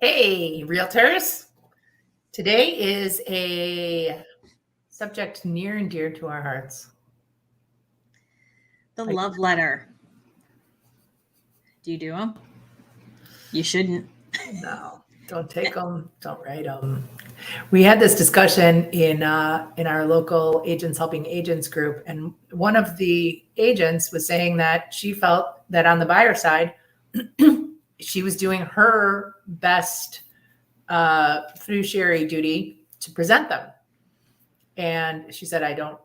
Hey, realtors. Today is a subject near and dear to our hearts. The love letter. Do you do them? You shouldn't. No, don't take them. Don't write them. We had this discussion in our local Agents Helping Agents group, and one of the agents was saying that she felt that on the buyer side, she was doing her best fiduciary duty to present them. And she said, I don't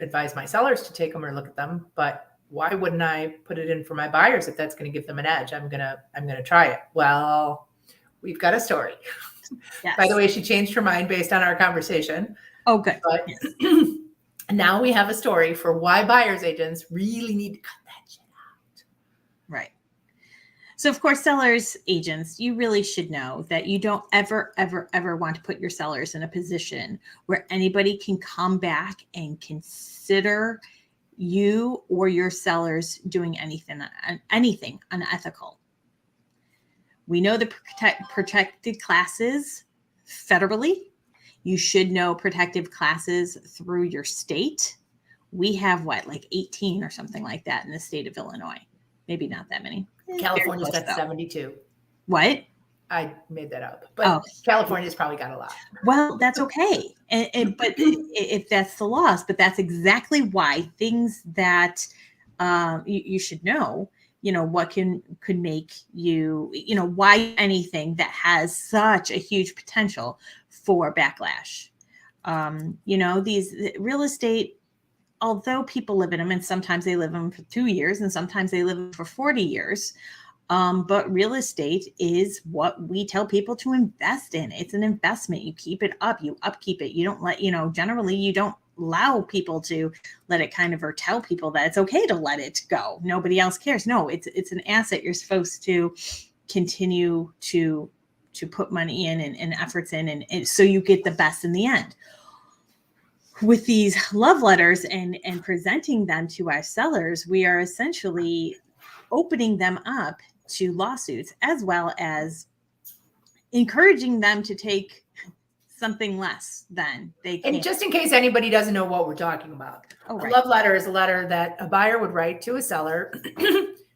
advise my sellers to take them or look at them, but why wouldn't I put it in for my buyers if that's going to give them an edge? I'm gonna try it. Well, we've got a story. Yes. By the way, she changed her mind based on our conversation. Oh, good. But yes. Now we have a story for why buyers agents really need to cut that shit out. Right. So, of course, sellers agents, you really should know that you don't ever, ever, ever want to put your sellers in a position where anybody can come back and consider you or your sellers doing anything unethical. We know the protected classes federally. You should know protective classes through your state. We have like 18 or something like that in the state of Illinois. Maybe not that many. California's got 72. What? I made that up, but California's probably got a lot. Well, that's okay. But if that's the laws, but that's exactly why things that you should know, what could make you, why anything that has such a huge potential for backlash. These real estate, although people live in them, and sometimes they live in them for 2 years and sometimes they live in them for 40 years. But real estate is what we tell people to invest in. It's an investment. You keep it up, you upkeep it. You don't let, generally you don't allow people to let it or tell people that it's okay to let it go. Nobody else cares. No, it's an asset. You're supposed to continue to put money in and efforts in, and so you get the best in the end. With these love letters and presenting them to our sellers, we are essentially opening them up to lawsuits, as well as encouraging them to take something less than they can. And just in case anybody doesn't know what we're talking about, a love letter is a letter that a buyer would write to a seller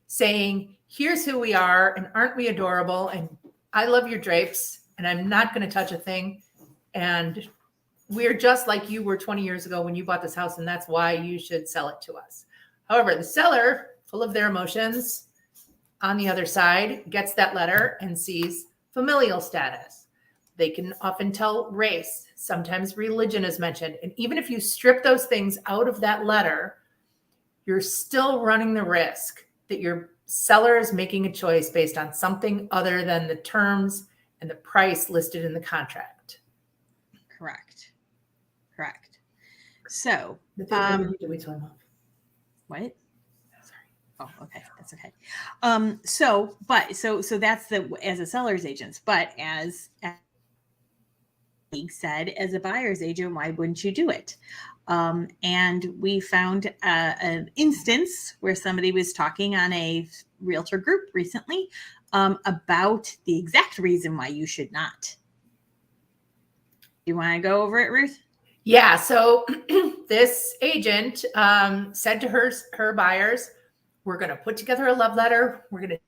saying, here's who we are, and aren't we adorable, and I love your drapes, and I'm not going to touch a thing, and we're just like you were 20 years ago when you bought this house, and that's why you should sell it to us. However, the seller, full of their emotions, on the other side, gets that letter and sees familial status. They can often tell race. Sometimes religion is mentioned. And even if you strip those things out of that letter, you're still running the risk that your seller is making a choice based on something other than the terms and the price listed in the contract. Correct. So, What? Oh, okay. That's okay. So that's as a seller's agent, but as said, as a buyer's agent, why wouldn't you do it? And we found an instance where somebody was talking on a realtor group recently about the exact reason why you should not. You want to go over it, Ruth? Yeah. So this agent said to her buyers, we're going to put together a love letter. We're going to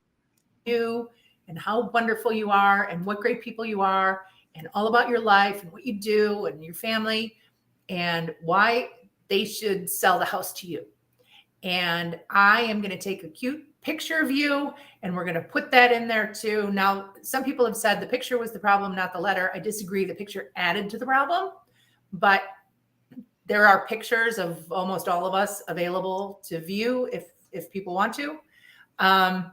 you and how wonderful you are and what great people you are and all about your life and what you do and your family and why they should sell the house to you. And I am going to take a cute picture of you and we're going to put that in there too. Now, some people have said the picture was the problem, not the letter. I disagree. The picture added to the problem, but there are pictures of almost all of us available to view if people want to. And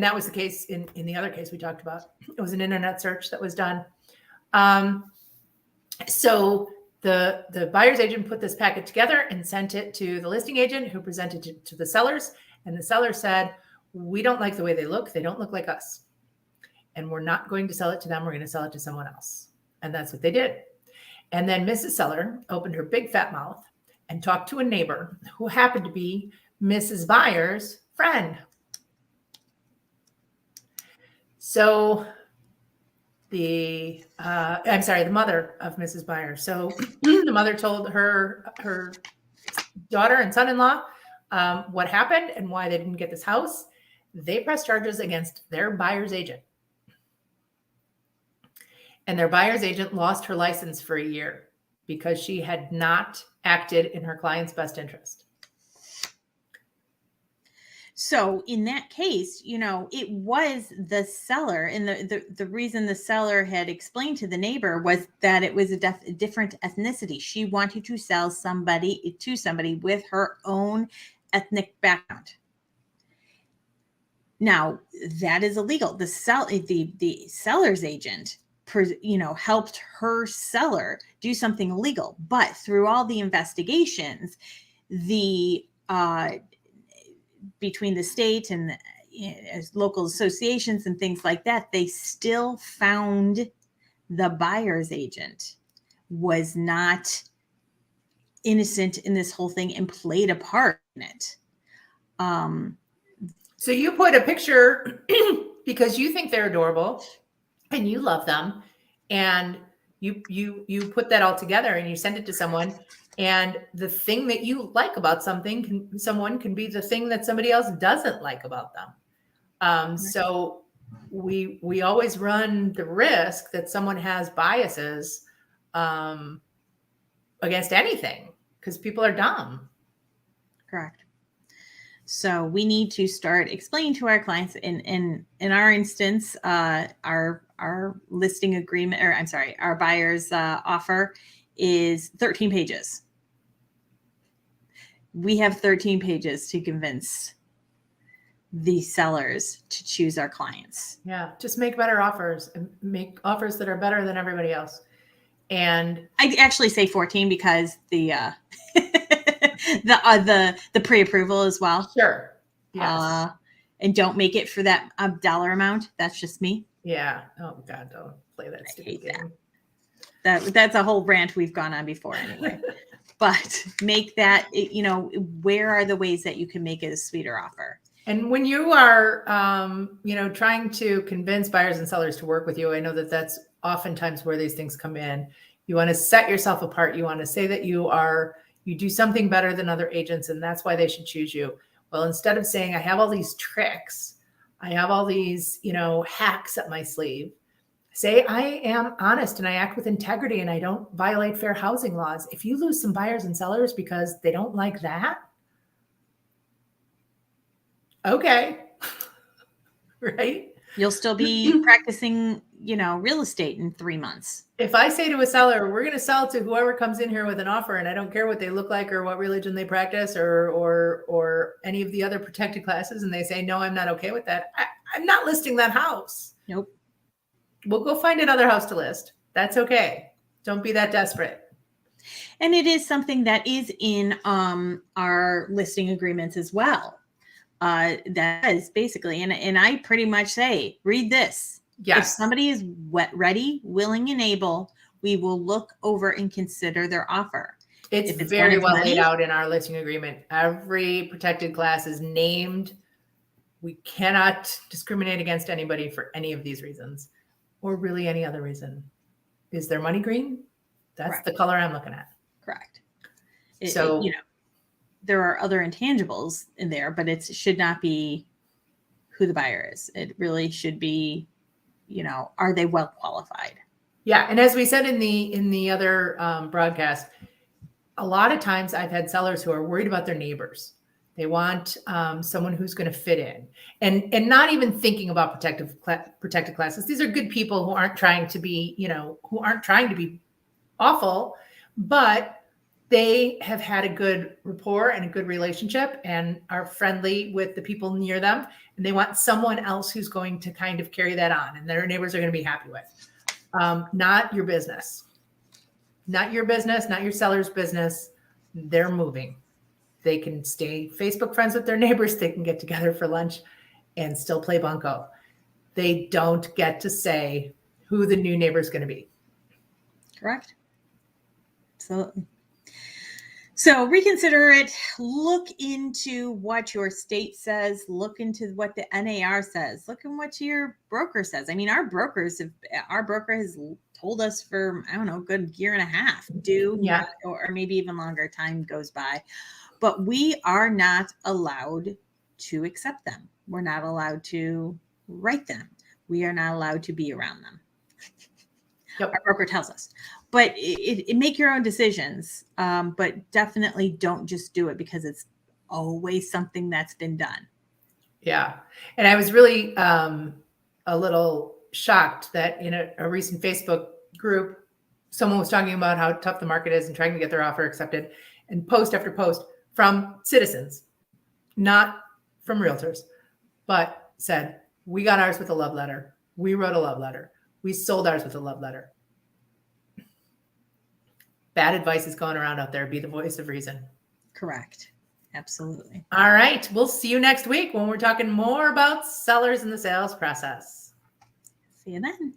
that was the case in the other case we talked about. It was an internet search that was done. So the buyer's agent put this packet together and sent it to the listing agent who presented it to the sellers. And the seller said, we don't like the way they look. They don't look like us. And we're not going to sell it to them. We're going to sell it to someone else. And that's what they did. And then Mrs. Seller opened her big fat mouth and talked to a neighbor who happened to be Mrs. Buyer's friend. So the mother of Mrs. Byers. So the mother told her daughter and son-in-law what happened and why they didn't get this house. They pressed charges against their buyer's agent. And their buyer's agent lost her license for a year because she had not acted in her client's best interest. So in that case, it was the seller, and the reason the seller had explained to the neighbor was that it was a different ethnicity. She wanted to sell somebody with her own ethnic background. Now that is illegal. The seller's agent, helped her seller do something illegal, but through all the investigations, between the state and local associations and things like that, they still found the buyer's agent was not innocent in this whole thing and played a part in it. So you put a picture because you think they're adorable and you love them, and you put that all together and you send it to someone. And the thing that you like about someone can be the thing that somebody else doesn't like about them. So we always run the risk that someone has biases against anything because people are dumb. Correct. So we need to start explaining to our clients. In our instance, our listing agreement, our buyer's offer is 13 pages. We have 13 pages to convince the sellers to choose our clients. Yeah, just make better offers and make offers that are better than everybody else. And I actually say 14 because the the pre-approval as well. Sure. Yes. And don't make it for that dollar amount. That's just me. Yeah. Oh God, don't play that stupid game. That's a whole rant we've gone on before anyway. But make that, where are the ways that you can make it a sweeter offer? And when you are, trying to convince buyers and sellers to work with you, I know that that's oftentimes where these things come in. You want to set yourself apart. You want to say that you do something better than other agents, and that's why they should choose you. Well, instead of saying, I have all these tricks, I have all these, hacks up my sleeve, say, I am honest and I act with integrity and I don't violate fair housing laws. If you lose some buyers and sellers because they don't like that, okay. Right? You'll still be practicing, real estate in 3 months. If I say to a seller, we're going to sell to whoever comes in here with an offer, and I don't care what they look like or what religion they practice or any of the other protected classes, and they say, no, I'm not okay with that, I'm not listing that house. Nope. We'll go find another house to list. That's okay. Don't be that desperate. And it is something that is in our listing agreements as well. That is basically, and I pretty much say, read this. Yes. If somebody is ready, willing, and able, we will look over and consider their offer. It's very well laid out in our listing agreement. Every protected class is named. We cannot discriminate against anybody for any of these reasons, or really any other reason. Is their money green? That's correct. The color I'm looking at. Correct. There are other intangibles in there, but it should not be who the buyer is. It really should be, are they well qualified? Yeah. And as we said in the other broadcast, a lot of times I've had sellers who are worried about their neighbors. They want someone who's going to fit in and not even thinking about protected classes. These are good people who aren't trying to be, awful, but they have had a good rapport and a good relationship and are friendly with the people near them. And they want someone else who's going to kind of carry that on and their neighbors are going to be happy with. Not your business, not your seller's business. They're moving. They can stay Facebook friends with their neighbors. They can get together for lunch and still play bunco. They don't get to say who the new neighbor is going to be. Correct. So reconsider it. Look into what your state says. Look into what the NAR says. Look at what your broker says. I mean, our broker has told us for, I don't know, a good year and a half, or maybe even longer, time goes by. But we are not allowed to accept them. We're not allowed to write them. We are not allowed to be around them. Yep. Our broker tells us, but it make your own decisions. But definitely don't just do it because it's always something that's been done. Yeah. And I was really a little shocked that in a recent Facebook group, someone was talking about how tough the market is and trying to get their offer accepted, and post after post from citizens, not from realtors, but said, we got ours with a love letter. We wrote a love letter. We sold ours with a love letter. Bad advice is going around out there. Be the voice of reason. Correct. Absolutely. All right. We'll see you next week when we're talking more about sellers in the sales process. See you then.